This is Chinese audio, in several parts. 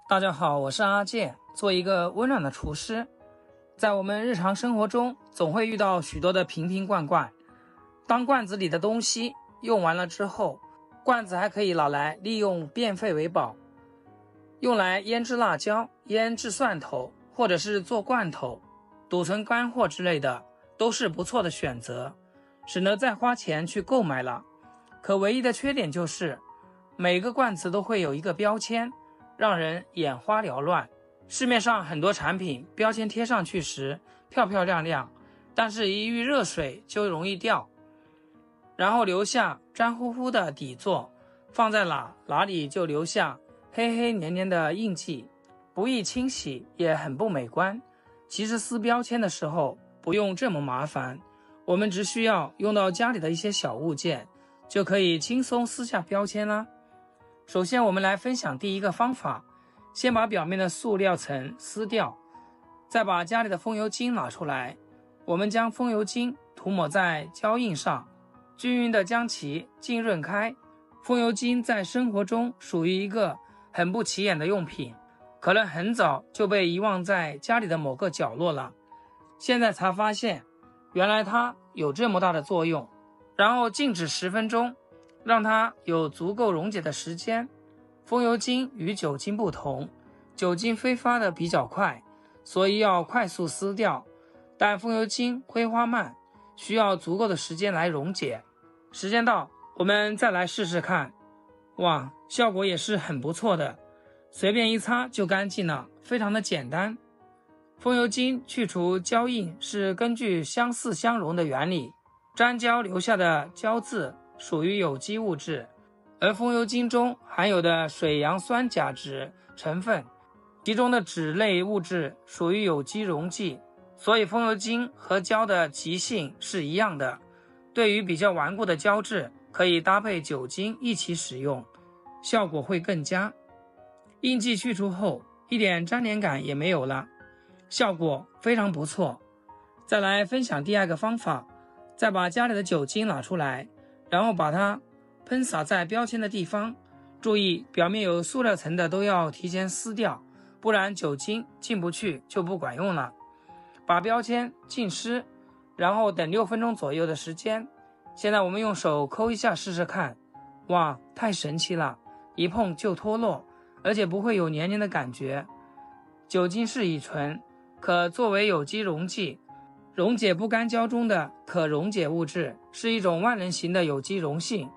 大家好，我是阿健，做一个温暖的厨师。在我们日常生活中，总会遇到许多的瓶瓶罐罐。当罐子里的东西用完了之后，罐子还可以拿来利用变废为宝，用来腌制辣椒、腌制蒜头，或者是做罐头、储存干货之类的，都是不错的选择，省得再花钱去购买了。可唯一的缺点就是，每个罐子都会有一个标签，让人眼花缭乱。市面上很多产品标签贴上去时漂漂亮亮，但是一遇热水就容易掉，然后留下粘乎乎的底座，放在哪里就留下黑黑黏黏的印记，不易清洗，也很不美观。其实撕标签的时候不用这么麻烦，我们只需要用到家里的一些小物件，就可以轻松撕下标签啦。首先我们来分享第一个方法，先把表面的塑料层撕掉，再把家里的风油精拿出来，我们将风油精涂抹在胶印上，均匀地将其浸润开。风油精在生活中属于一个很不起眼的用品，可能很早就被遗忘在家里的某个角落了，现在才发现原来它有这么大的作用。然后静止10分钟，让它有足够溶解的时间。风油精与酒精不同，酒精挥发的比较快，所以要快速撕掉，但风油精挥发慢，需要足够的时间来溶解。时间到，我们再来试试看。哇，效果也是很不错的，随便一擦就干净了，非常的简单。风油精去除胶印是根据相似相溶的原理，粘胶留下的胶质属于有机物质，而风油精中含有的水杨酸钾酯成分，其中的酯类物质属于有机溶剂，所以风油精和胶的极性是一样的。对于比较顽固的胶质，可以搭配酒精一起使用，效果会更佳。印记去除后，一点粘连感也没有了，效果非常不错。再来分享第二个方法，再把家里的酒精拿出来，然后把它喷洒在标签的地方，注意表面有塑料层的都要提前撕掉，不然酒精进不去就不管用了。把标签浸湿，然后等6分钟左右的时间。现在我们用手抠一下试试看，哇，太神奇了，一碰就脱落，而且不会有黏黏的感觉。酒精是乙醇，可作为有机溶剂，溶解不干胶中的可溶解物质，是一种万能型的有机溶性，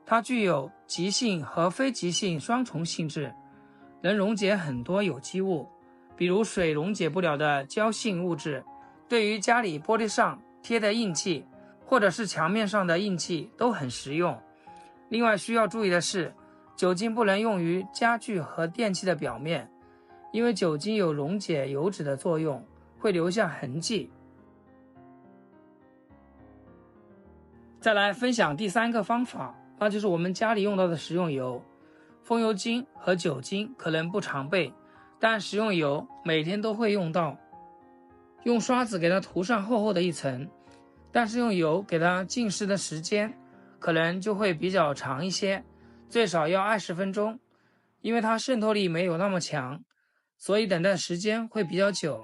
它具有极性和非极性双重性质，能溶解很多有机物，比如水溶解不了的胶性物质。对于家里玻璃上贴的印记，或者是墙面上的印记都很实用。另外需要注意的是，酒精不能用于家具和电器的表面，因为酒精有溶解油脂的作用，会留下痕迹。再来分享第三个方法，那就是我们家里用到的食用油。风油精和酒精可能不常备，但食用油每天都会用到。用刷子给它涂上厚厚的一层，但是用油给它浸湿的时间可能就会比较长一些，最少要20分钟，因为它渗透力没有那么强，所以等待时间会比较久。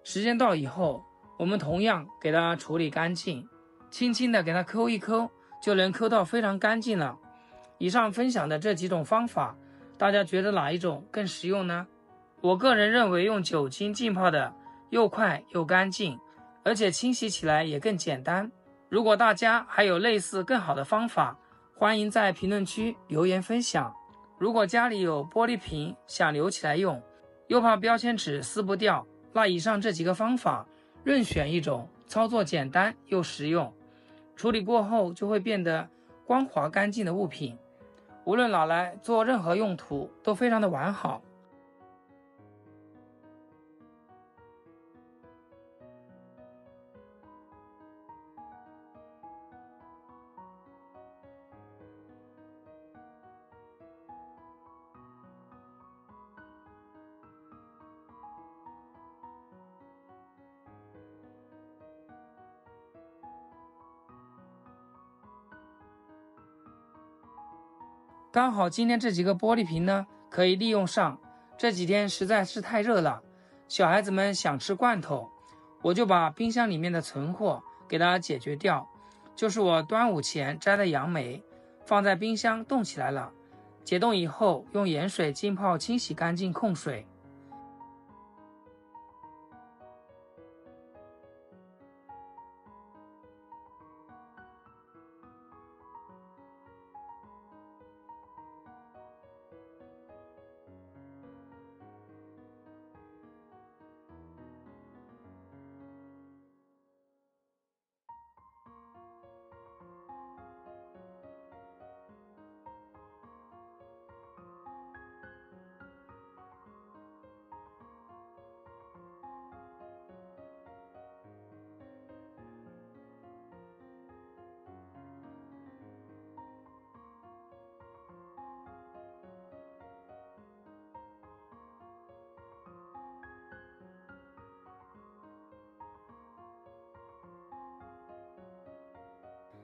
时间到以后，我们同样给它处理干净，轻轻的给它抠一抠，就能抠到非常干净了。以上分享的这几种方法，大家觉得哪一种更实用呢？我个人认为用酒精浸泡的又快又干净，而且清洗起来也更简单。如果大家还有类似更好的方法，欢迎在评论区留言分享。如果家里有玻璃瓶想留起来用，又怕标签纸撕不掉，那以上这几个方法任选一种，操作简单又实用，处理过后就会变得光滑干净的物品，无论拿来做任何用途都非常的完好。刚好今天这几个玻璃瓶呢可以利用上，这几天实在是太热了，小孩子们想吃罐头，我就把冰箱里面的存货给它解决掉，就是我端午前摘的杨梅，放在冰箱冻起来了，解冻以后用盐水浸泡清洗干净控水。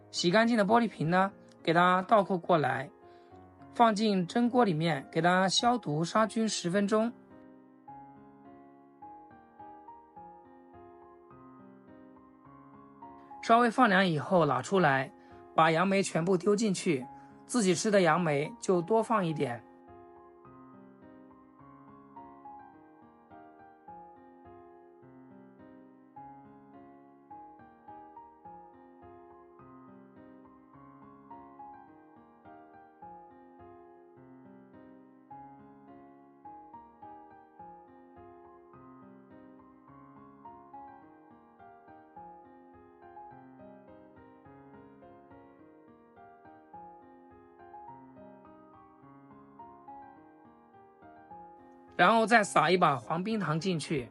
洗干净的玻璃瓶呢，给它倒扣过来，放进蒸锅里面，给它消毒杀菌10分钟。稍微放凉以后拿出来，把杨梅全部丢进去，自己吃的杨梅就多放一点。然后再撒一把黄冰糖进去，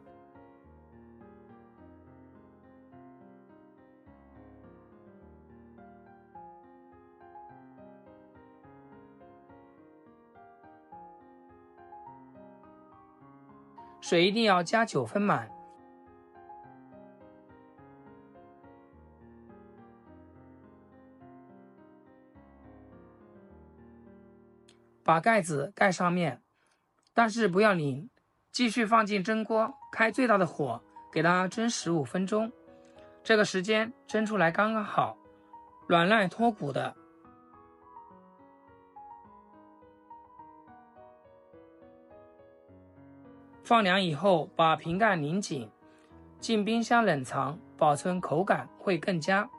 水一定要加9分满。把盖子盖上面，但是不要拧，继续放进蒸锅，开最大的火，给它蒸15分钟。这个时间蒸出来刚刚好，软烂脱骨的。放凉以后，把瓶盖拧紧，进冰箱冷藏，保存口感会更佳。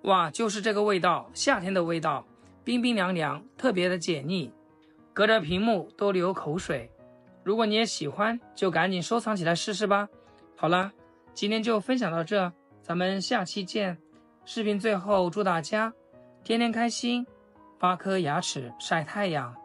哇，就是这个味道，夏天的味道，冰冰凉凉，特别的解腻，隔着屏幕都流口水。如果你也喜欢，就赶紧收藏起来试试吧。好了，今天就分享到这，咱们下期见。视频最后祝大家天天开心，8颗牙齿晒太阳。